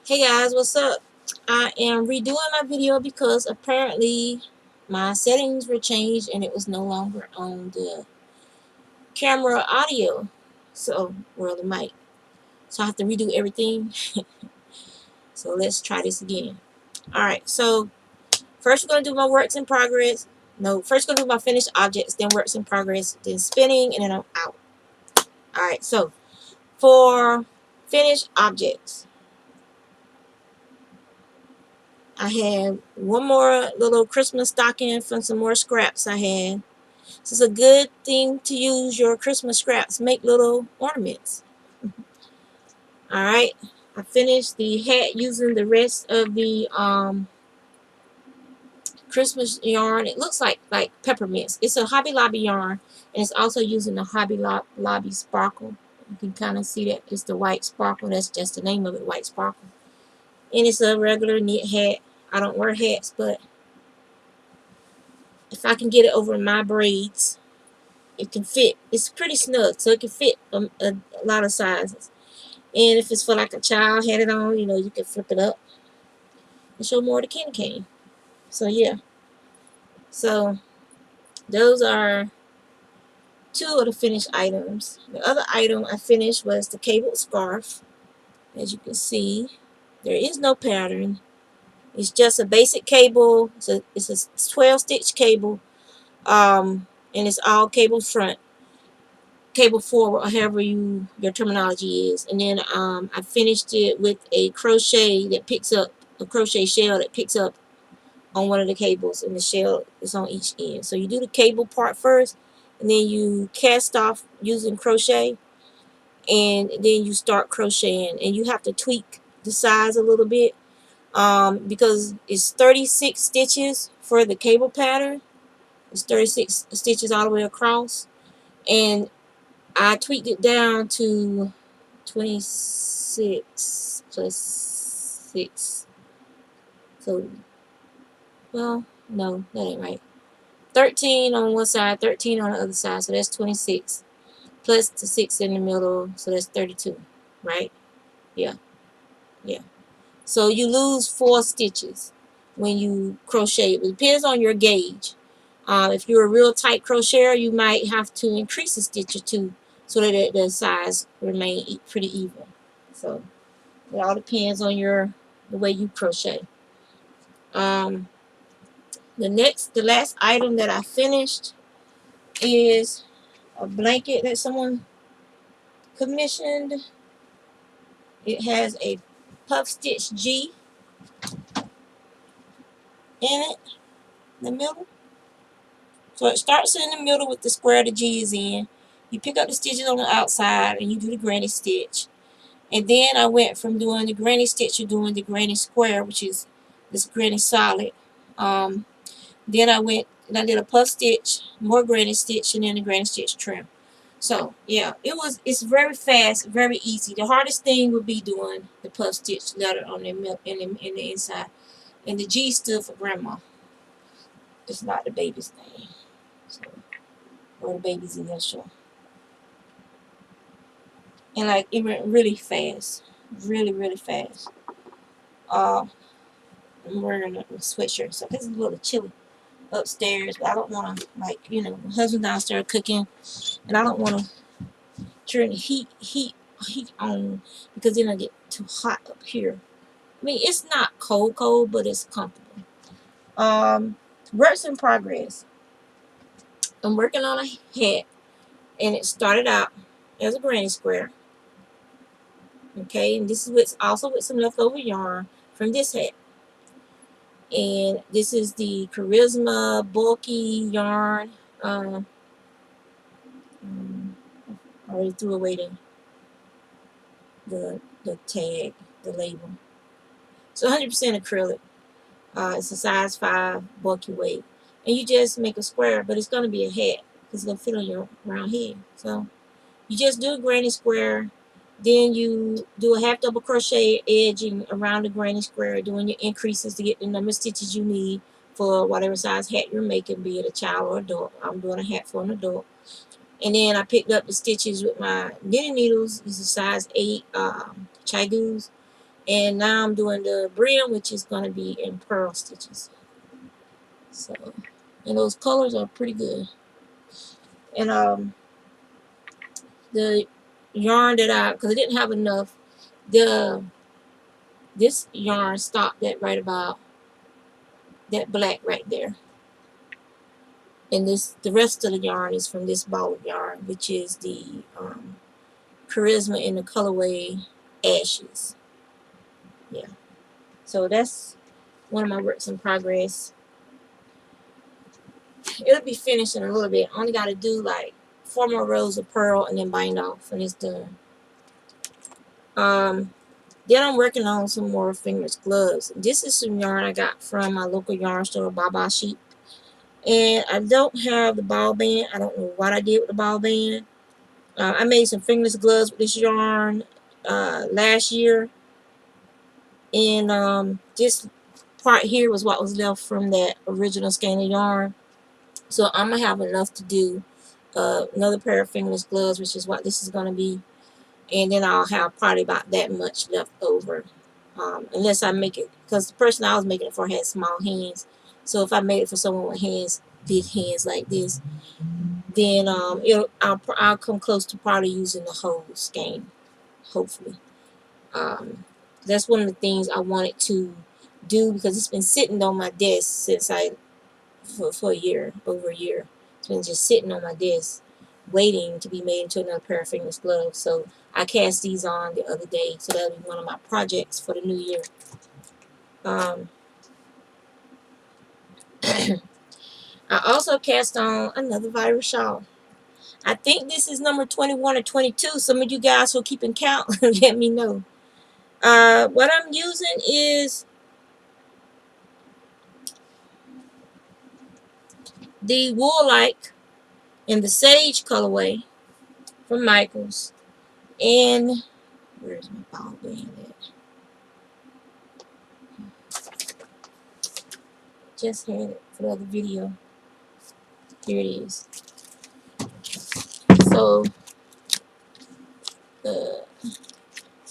Hey guys, what's up? I am redoing my video because apparently my settings were changed and it was no longer on the camera audio. Or the mic. So I have to redo everything. So let's try this again. Alright, so first we're going to do my works in progress. No, first we're going to do my finished objects, then works in progress, then spinning, and then I'm out. Alright, so for finished objects, I have one more little Christmas stocking from some more scraps I had. This is a good thing to use your Christmas scraps. Make little ornaments. Alright. I finished the hat using the rest of the Christmas yarn. It looks like peppermints. It's a Hobby Lobby yarn. And it's also using the Hobby Lobby sparkle. You can kind of see that it's the white sparkle. That's just the name of it, white sparkle. And it's a regular knit hat. I don't wear hats, but if I can get it over my braids, it can fit. It's pretty snug, so it can fit a lot of sizes. And if it's for like a child had it on, you can flip it up and show more of the candy cane. So yeah. So those are two of the finished items. The other item I finished was the cabled scarf. As you can see, there is no pattern. It's just a basic cable. It's a 12 stitch cable. And it's all cable front, cable forward, or however your terminology is. And then I finished it with a crochet that picks up, a crochet shell that picks up on one of the cables, and the shell is on each end. So you do the cable part first, and then you cast off using crochet, and then you start crocheting. And you have to tweak the size a little bit because it's 36 stitches for the cable pattern. It's 36 stitches all the way across, and I tweaked it down to 26 plus 6. So, well, no, that ain't right. 13 on one side, 13 on the other side. So that's 26. Plus the 6 in the middle. So that's 32. Right? Yeah. Yeah. So you lose 4 stitches when you crochet. It depends on your gauge. If you're a real tight crocheter, you might have to increase a stitch or two so that the size remain pretty even. So it all depends on the way you crochet. The last item that I finished is a blanket that someone commissioned. It has a puff stitch G in it, in the middle. So it starts in the middle with the square the G is in. You pick up the stitches on the outside and you do the granny stitch. And then I went from doing the granny stitch to doing the granny square, which is this granny solid. Then I went and I did a puff stitch, more granny stitch, and then the granny stitch trim. So yeah, it's very fast, very easy. The hardest thing would be doing the puff stitch letter on the in the inside. And the G stood for grandma. It's not the baby's name. So, or the baby's initial. And like it went really fast. Really, really fast. I'm wearing a sweatshirt, so this is a little chilly upstairs, but I don't want to, like, my husband downstairs cooking, and I don't want to turn the heat on because then I get too hot up here. I mean, it's not cold, but it's comfortable. Works in progress. I'm working on a hat, and it started out as a granny square. Okay, and this is also with some leftover yarn from this hat. And this is the Charisma bulky yarn. I already threw away the tag, the label. So 100% acrylic. It's a size 5 bulky weight. And you just make a square, but it's going to be a hat because it's going to fit on your round head. So you just do a granny square. Then you do a half double crochet edging around the granny square, doing your increases to get the number of stitches you need for whatever size hat you're making, be it a child or adult. I'm doing a hat for an adult. And then I picked up the stitches with my knitting needles. This is a size 8 Chigoos. And now I'm doing the brim, which is going to be in pearl stitches. So, and those colors are pretty good. And the yarn that because I didn't have enough, this yarn stopped at right about that black right there. And the rest of the yarn is from this ball of yarn, which is the Charisma in the colorway Ashes. Yeah. So that's one of my works in progress. It'll be finished in a little bit. I only got to do like 4 more rows of purl and then bind off, and it's done. Then I'm working on some more fingerless gloves. This is some yarn I got from my local yarn store, Baba Sheep. And I don't have the ball band. I don't know what I did with the ball band. I made some fingerless gloves with this yarn last year. And this part here was what was left from that original skein of yarn. So I'm going to have enough to do another pair of fingerless gloves, which is what this is going to be. And then I'll have probably about that much left over. Unless I make it, because the person I was making it for had small hands. So if I made it for someone with big hands like this, then I'll come close to probably using the whole skein, hopefully. That's one of the things I wanted to do, because it's been sitting on my desk since for a year, over a year. It's been just sitting on my desk, waiting to be made into another pair of fingerless gloves. So I cast these on the other day, so that'll be one of my projects for the new year. I also cast on another virus shawl. I think this is number 21 or 22. Some of you guys who are keeping count, let me know. What I'm using is the Wool-like in the Sage colorway from Michaels. And where's my ball band at? Just had it for the other video. Here it is. So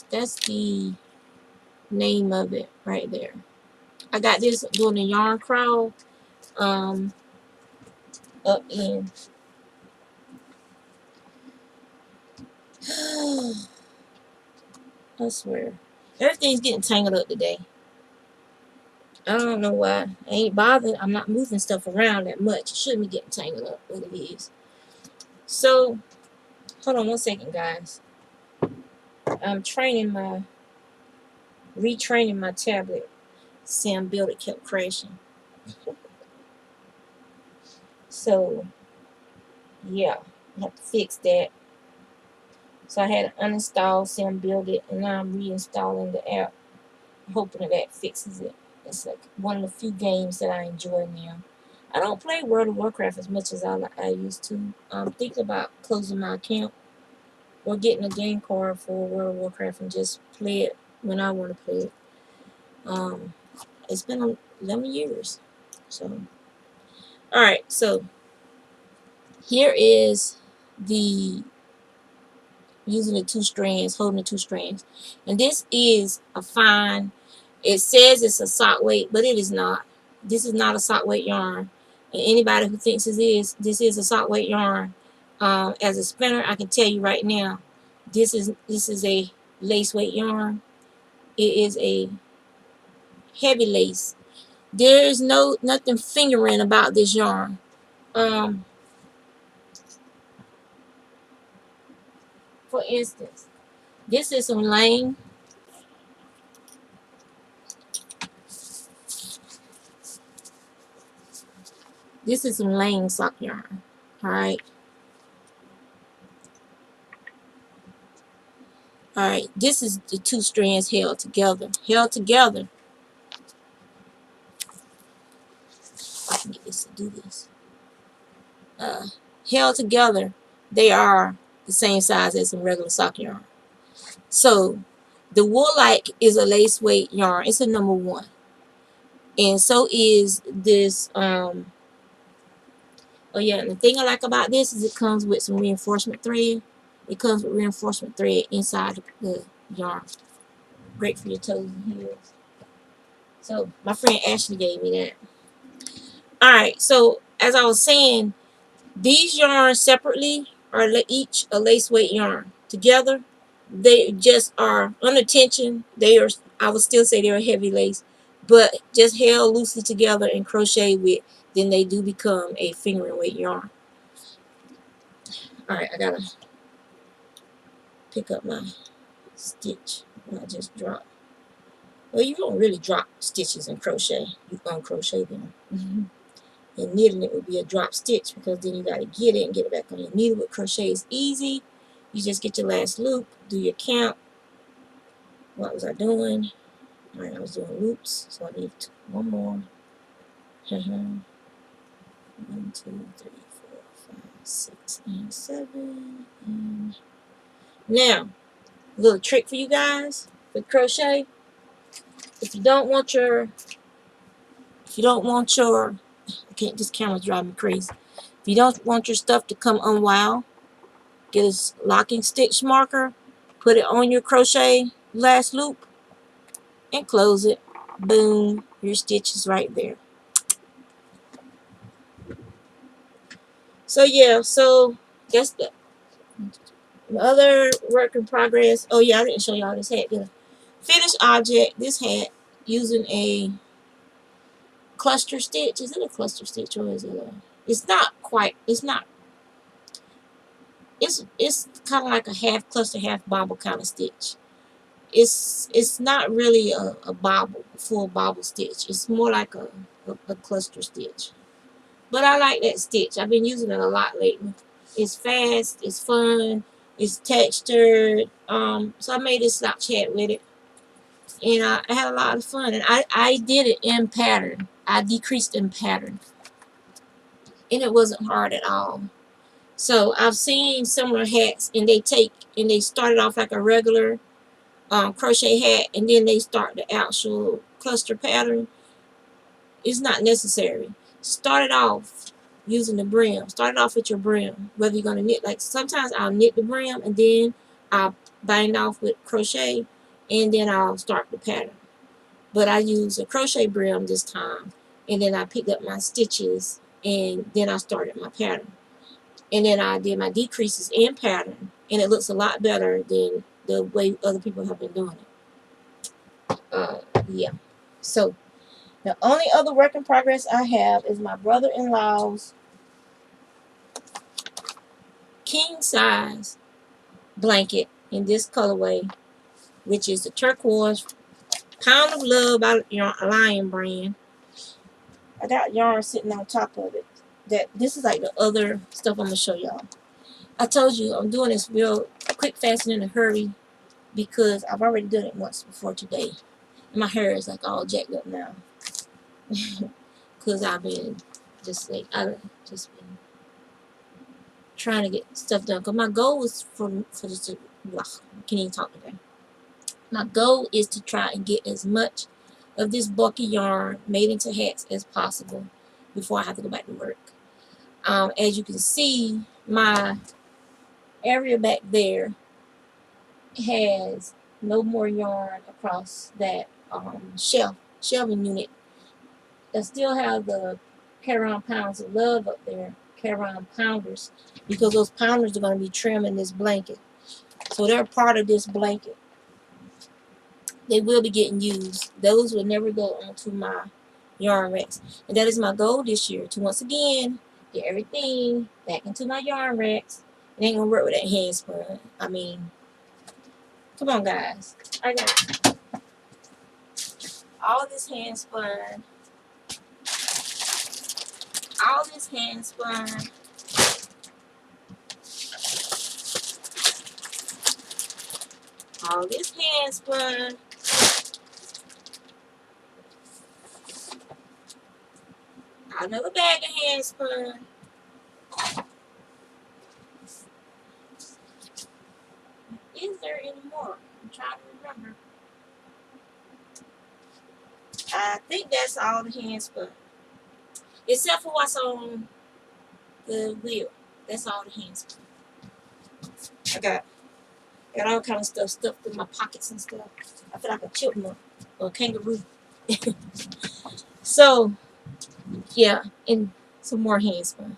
that's the name of it right there. I got this doing a yarn crawl up in I swear everything's getting tangled up today. I don't know why. I ain't bothering. I'm not moving stuff around that much. It shouldn't be getting tangled up, but it is. So hold on one second, guys. I'm retraining my tablet. Sam Build It kept crashing. So yeah, I have to fix that. So I had to uninstall Sam Build It, and now I'm reinstalling the app, hoping that fixes it. It's like one of the few games that I enjoy now. I don't play World of Warcraft as much as I used to. I'm thinking about closing my account or getting a game card for World of Warcraft and just play it when I want to play it. It's been 11 years. So, alright, so here is the using the 2 strands, holding the 2 strands. And this is a fine, it says it's a sock weight, but it is not. This is not a sock weight yarn. And anybody who thinks this is a sock weight yarn, as a spinner, I can tell you right now, this is a lace weight yarn. It is a heavy lace. There is nothing fingering about this yarn. For instance, this is some lane. This is some lane sock yarn. Alright. Alright, this is the 2 strands held together. Held together. I can get this to do this. Held together, they are the same size as some regular sock yarn. So, the Wool-like is a lace weight yarn. It's a number 1. And so is this, oh yeah, and the thing I like about this is it comes with some reinforcement thread. It comes with reinforcement thread inside the yarn. Great for your toes and heels. So my friend Ashley gave me that. Alright, so as I was saying, these yarns separately are each a lace weight yarn. Together, they just are unintentional. They are, I would still say they're a heavy lace, but just held loosely together and crochet with, then they do become a fingering weight yarn. Alright, I gotta pick up my stitch. I just drop. Well, you don't really drop stitches in crochet. You uncrochet them. And knitting it would be a drop stitch because then you got to get it and get it back on your needle. With crochet is easy. You just get your last loop, do your count. What was I doing? All right, I was doing loops, so I need one more. 1, 2, 3, 4, 5, 6, and 7. And now, a little trick for you guys with crochet. If you don't want your, I can't, this camera's driving me crazy. If you don't want your stuff to come unwound, get a locking stitch marker, put it on your crochet last loop, and close it. Boom, your stitch is right there. So yeah, so that's the other work in progress. Oh yeah, I didn't show y'all this hat, did I? Finished object, this hat, using a cluster stitch. Is it a cluster stitch or is it a, it's not quite, it's kind of like a half cluster, half bobble kind of stitch. It's not really a bobble, full bobble stitch. It's more like a cluster stitch. But I like that stitch. I've been using it a lot lately. It's fast, it's fun, it's textured. So I made this slouch hat with it. And I had a lot of fun. And I did it in pattern. I decreased in pattern. And it wasn't hard at all. So I've seen similar hats and they started off like a regular crochet hat and then they start the actual cluster pattern. It's not necessary. Start it off using the brim. Start it off with your brim. Whether you're going to knit, like sometimes I'll knit the brim and then I'll bind off with crochet and then I'll start the pattern. But I use a crochet brim this time and then I picked up my stitches and then I started my pattern. And then I did my decreases in pattern and it looks a lot better than the way other people have been doing it. Yeah. So the only other work in progress I have is my brother-in-law's king size blanket in this colorway, which is the turquoise Pound of Love by Lion brand. I got yarn sitting on top of it. This is like the other stuff I'm gonna show y'all. I told you I'm doing this real quick, fast, and in a hurry because I've already done it once before today. And my hair is like all jacked up now. Because I've been just like, I've just been trying to get stuff done. Because my goal is for this to, I can't even talk today. My goal is to try and get as much of this bulky yarn made into hats as possible before I have to go back to work. As you can see, my area back there has no more yarn across that shelving unit. I still have the Caron Pounds of Love up there, Caron Pounders, because those pounders are going to be trimming this blanket. So they're part of this blanket. They will be getting used. Those will never go onto my yarn racks. And that is my goal this year, to once again get everything back into my yarn racks. It ain't going to work with that hand spun. I mean, come on, guys. I got all this hand spun. All this hand spun. All this hand spun. Another bag of hand spun. Is there any more? I'm trying to remember. I think that's all the hand spun. Except for what's on the wheel. That's all the hand spun. I got Got all kind of stuff stuffed in my pockets and stuff. I feel like a chipmunk or a kangaroo. So yeah, and some more handspun.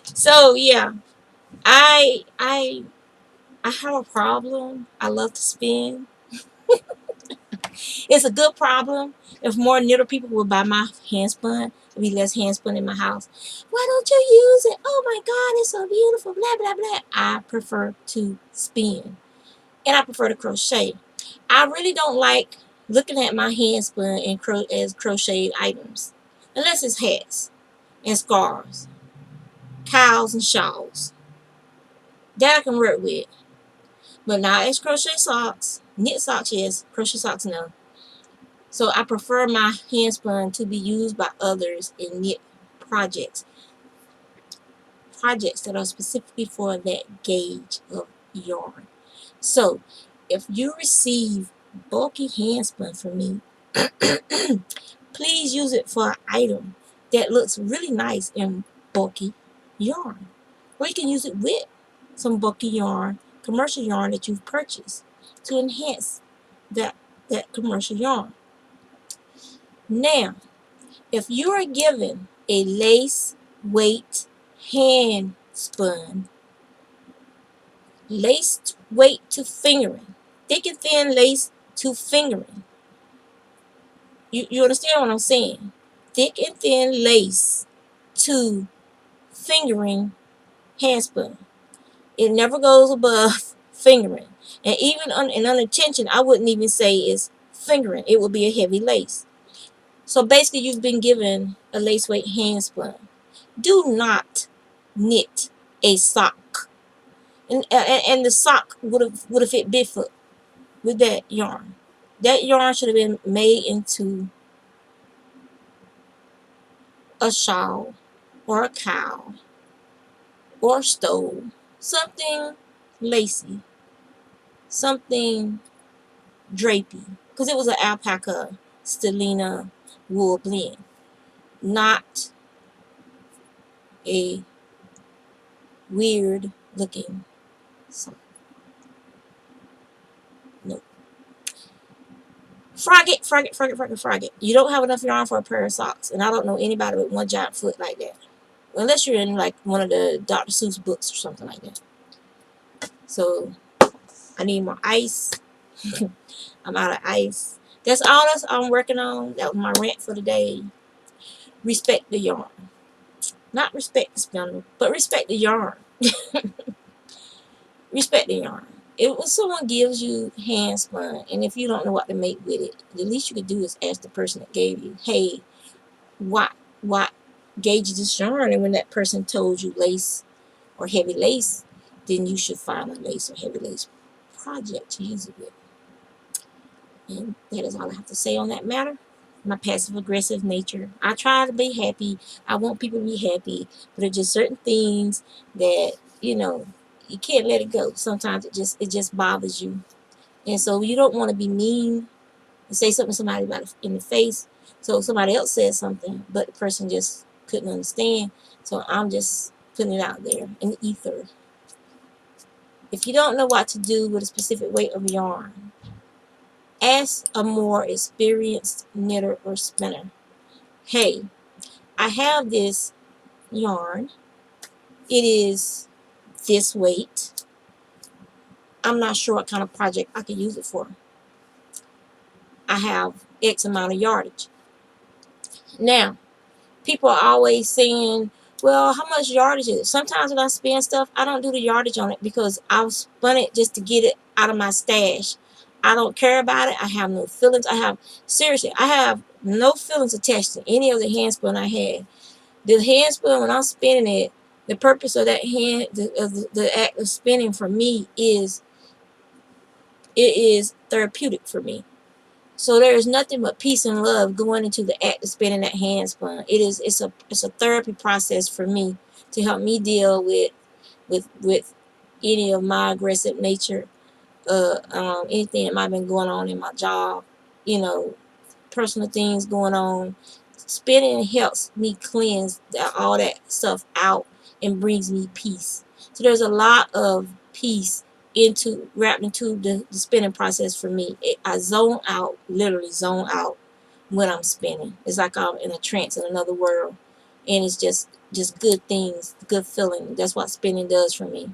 So yeah, I I I have a problem. I love to spin. It's a good problem. If more knitter people would buy my handspun, there'd be less handspun in my house. Why don't you use it? Oh my God, it's so beautiful. Blah blah blah. I prefer to spin, and I prefer to crochet. I really don't like looking at my handspun and as crocheted items, unless it's hats and scarves, cows and shawls. That I can work with, but not as crochet socks. Knit socks, yes. Crochet socks, no. So I prefer my handspun to be used by others in knit projects. Projects that are specifically for that gauge of yarn. So if you receive bulky handspun from me, please use it for an item that looks really nice in bulky yarn. Or you can use it with some bulky yarn, commercial yarn that you've purchased to enhance that commercial yarn. Now, if you are given a lace weight hand spun, lace weight to fingering, thick and thin lace to fingering. You understand what I'm saying? Thick and thin lace to fingering hand spun. It never goes above fingering. And even in under tension, I wouldn't even say it's fingering. It would be a heavy lace. So basically, you've been given a lace weight hand spun. Do not knit a sock, and the sock would have fit Bigfoot with that yarn. That yarn should have been made into a shawl or a cowl or a stole, something lacy, something drapey, because it was an alpaca stellina wool blend, not a weird looking sock. No. Frog it, frog it, frog it, frog it, frog it. You don't have enough yarn for a pair of socks, and I don't know anybody with one giant foot like that. Unless you're in like one of the Dr. Seuss books or something like that. So I need more ice. I'm out of ice. That's all I'm working on. That was my rant for the day. Respect the yarn. Not respect the spindle, but respect the yarn. Respect the yarn. If someone gives you hand spun, and if you don't know what to make with it, the least you could do is ask the person that gave you, hey, what gauge this yarn? And when that person told you lace or heavy lace, then you should find a lace or heavy lace project to use it with. And that is all I have to say on that matter. My passive aggressive nature. I try to be happy. I want people to be happy, but there are just certain things that you can't let it go. Sometimes it just bothers you, and so you don't want to be mean and say something to somebody about it in the face. So somebody else said something, but the person just couldn't understand. So I'm just putting it out there in the ether. If you don't know what to do with a specific weight of yarn, ask a more experienced knitter or spinner. Hey, I have this yarn. It is this weight. I'm not sure what kind of project I could use it for. I have X amount of yardage. Now, people are always saying, well, how much yardage is it? Sometimes when I spin stuff, I don't do the yardage on it because I've spun it just to get it out of my stash. I don't care about it. I have no feelings. Seriously, I have no feelings attached to any of the hand spun I had. The hand spun, when I'm spinning it, the purpose of that the act of spinning for me is, it is therapeutic for me. So there is nothing but peace and love going into the act of spinning that hand spun. It's a therapy process for me to help me deal with any of my aggressive nature, anything that might have been going on in my job, personal things going on. Spinning helps me cleanse all that stuff out and brings me peace. So there's a lot of peace wrapped into the spinning process for me. I zone out, literally zone out when I'm spinning. It's like I'm in a trance in another world, and it's just good things, good feeling. That's what spinning does for me.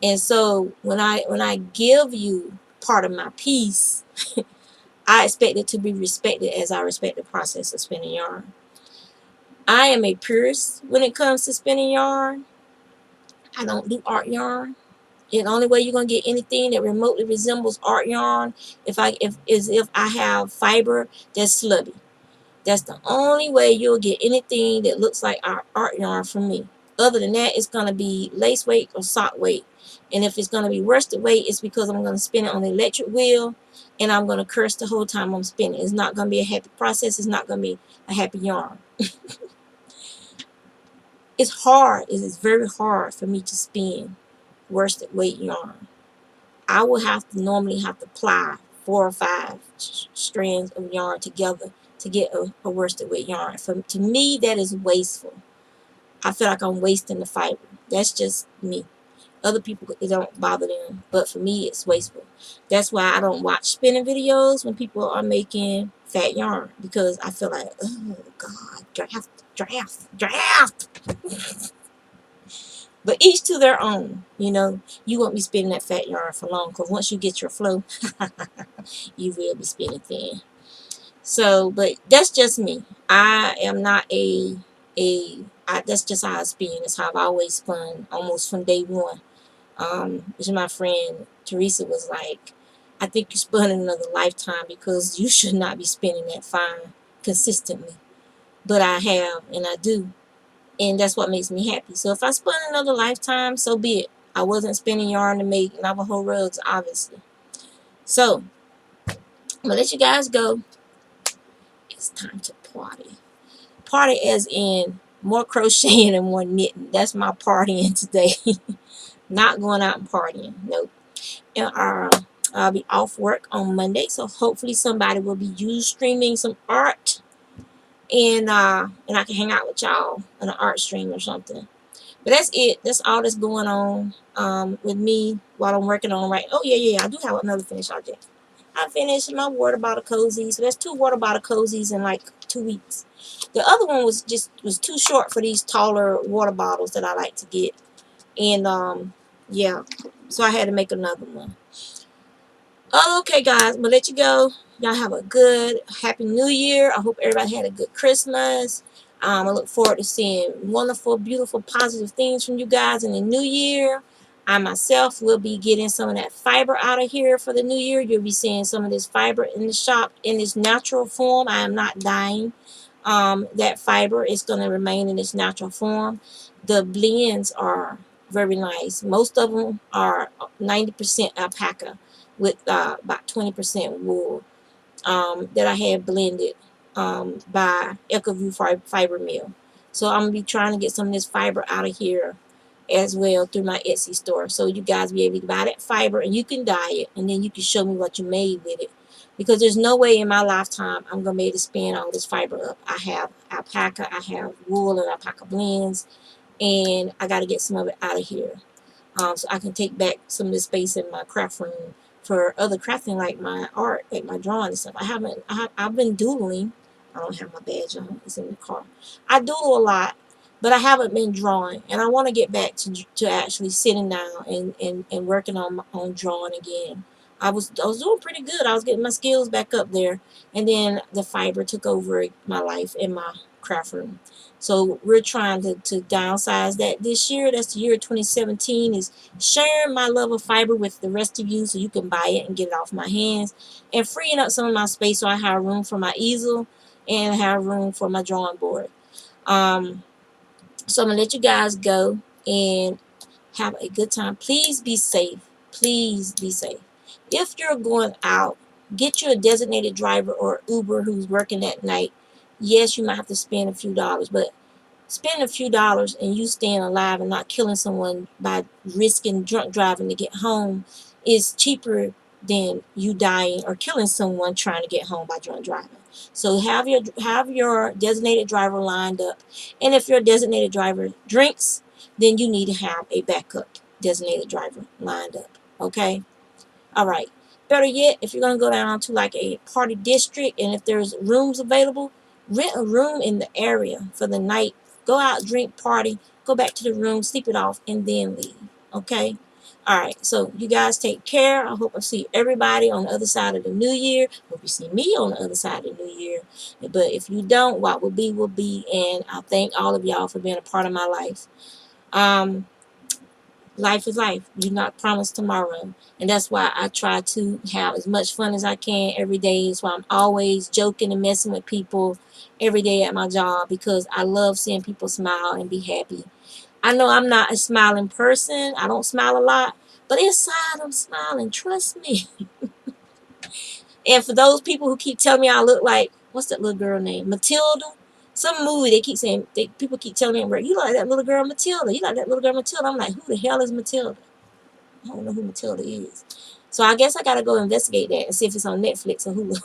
And so when I give you part of my piece, I expect it to be respected as I respect the process of spinning yarn. I am a purist when it comes to spinning yarn. I don't do art yarn. And the only way you're gonna get anything that remotely resembles art yarn if I have fiber that's slubby. That's the only way you'll get anything that looks like our art yarn from me. Other than that, it's gonna be lace weight or sock weight. And if it's gonna be worsted weight, it's because I'm gonna spin it on the electric wheel, and I'm gonna curse the whole time I'm spinning. It's not gonna be a happy process. It's not gonna be a happy yarn. It's hard. It is very hard for me to spin worsted weight yarn. I will normally have to ply 4 or 5 strands of yarn together to get a worsted weight yarn. To me, that is wasteful. I feel like I'm wasting the fiber. That's just me. Other people, it don't bother them, but for me, it's wasteful. That's why I don't watch spinning videos when people are making fat yarn, because I feel like, oh God, draft. But each to their own, You won't be spinning that fat yarn for long, because once you get your flow, you will be spinning thin. So, but that's just me. I am not that's just how I spin. It's how I've always spun, almost from day one. Which my friend Teresa was like, I think you spun in another lifetime, because you should not be spinning that fine consistently. But I have, and I do. And that's what makes me happy. So if I spun another lifetime, so be it. I wasn't spinning yarn to make Navajo rugs, obviously. So, I'm going to let you guys go. It's time to party. Party as in more crocheting and more knitting. That's my partying today. Not going out and partying. Nope. And I'll be off work on Monday, so hopefully somebody will be streaming some art, and I can hang out with y'all on an art stream or something. But that's it. That's all that's going on with me while I'm working on right. Oh yeah. I do have another finished object. I finished my water bottle cozies. So that's 2 water bottle cozies in like 2 weeks. The other one was too short for these taller water bottles that I like to get, and yeah, so I had to make another one. Okay, guys, I'm gonna let you go. Y'all have a good, happy New Year. I hope everybody had a good Christmas. I look forward to seeing wonderful, beautiful, positive things from you guys in the new year. I myself will be getting some of that fiber out of here for the new year. You'll be seeing some of this fiber in the shop in its natural form. I am not dyeing that fiber. It's going to remain in its natural form. The blends are very nice. Most of them are 90% alpaca with about 20% wool that I had blended by EcoView Fiber Mill. So I'm going to be trying to get some of this fiber out of here as well through my Etsy store. So you guys be able to buy that fiber, and you can dye it, and then you can show me what you made with it. Because there's no way in my lifetime I'm going to be able to spin all this fiber up. I have alpaca, I have wool and alpaca blends, and I got to get some of it out of here. So I can take back some of the space in my craft room for other crafting, like my art, like my drawing and stuff. I've been doodling. I don't have my badge on. It's in the car. I doodle a lot, but I haven't been drawing, and I want to get back to actually sitting down and working on drawing again. I was doing pretty good. I was getting my skills back up there, and then the fiber took over my life in my craft room. So we're trying to downsize that this year. That's the year 2017, is sharing my love of fiber with the rest of you, so you can buy it and get it off my hands, and freeing up some of my space so I have room for my easel and have room for my drawing board. So I'm going to let you guys go and have a good time. Please be safe. Please be safe. If you're going out, get you a designated driver or Uber who's working at night. Yes, you might have to spend a few dollars, but spend a few dollars and you staying alive and not killing someone by risking drunk driving to get home is cheaper than you dying or killing someone trying to get home by drunk driving. So have your designated driver lined up, and if your designated driver drinks, then you need to have a backup designated driver lined up. Okay? All right. Better yet, if you're going to go down to like a party district and if there's rooms available, rent a room in the area for the night. Go out, drink, party, go back to the room, sleep it off, and then leave. Okay? All right. So you guys take care. I hope I see everybody on the other side of the new year. Hope you see me on the other side of the new year. But if you don't, what will be will be. And I thank all of y'all for being a part of my life. Life is life. You're not promised tomorrow. And that's why I try to have as much fun as I can every day. That's why I'm always joking and messing with people every day at my job, because I love seeing people smile and be happy. I know I'm not a smiling person. I don't smile a lot. But inside I'm smiling. Trust me. And for those people who keep telling me I look like, what's that little girl name? Matilda? Some movie they keep saying, people keep telling me, you like that little girl Matilda. You like that little girl Matilda. I'm like, who the hell is Matilda? I don't know who Matilda is. So I guess I gotta go investigate that and see if it's on Netflix or Hulu.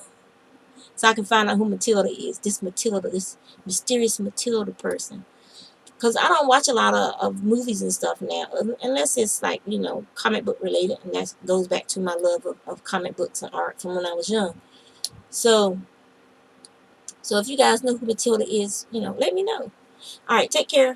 So I can find out who Matilda is. This Matilda, this mysterious Matilda person. Because I don't watch a lot of movies and stuff now, unless it's like, comic book related. And that goes back to my love of comic books and art from when I was young. So if you guys know who Matilda is, let me know. All right, take care.